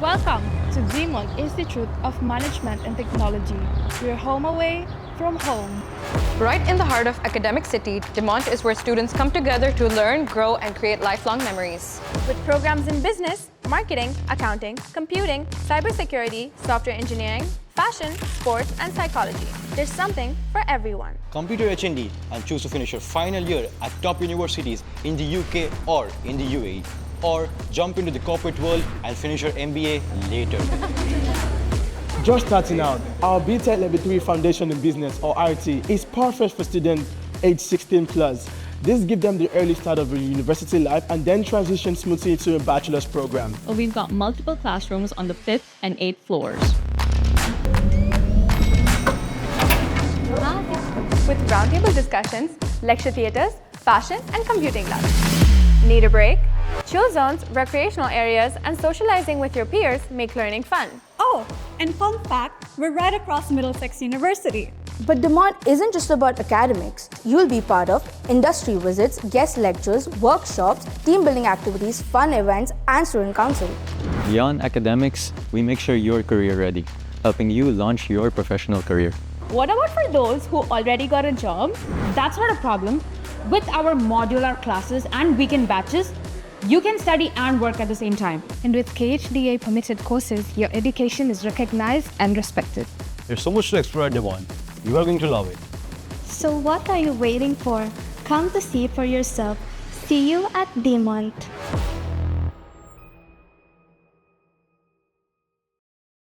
Welcome to DeMont Institute of Management and Technology, your home away from home. Right in the heart of academic city, DeMont is where students come together to learn, grow, and create lifelong memories. With programs in business, marketing, accounting, computing, cybersecurity, software engineering, fashion, sports, and psychology. There's something for everyone. Computer H&D and choose to finish your final year at top universities in the UK or in the UAE. Or jump into the corporate world and finish your MBA later. Just starting out, our BTech Level 3 Foundation in Business or RT is perfect for students age 16 plus. This gives them the early start of a university life and then transition smoothly into a bachelor's program. We've got multiple classrooms on the 5th and 8th floors. With roundtable discussions, lecture theaters, fashion, and computing labs. Need a break? Chill zones, recreational areas, and socializing with your peers make learning fun. Oh, and fun fact, we're right across Middlesex University. But DeMont isn't just about academics. You'll be part of industry visits, guest lectures, workshops, team building activities, fun events, and student council. Beyond academics, we make sure you're career ready, helping you launch your professional career. What about for those who already got a job? That's not a problem. With our modular classes and weekend batches, you can study and work at the same time. And with KHDA permitted courses, your education is recognized and respected. There's so much to explore at DeMont. You are going to love it. So what are you waiting for? Come to see for yourself. See you at DeMont.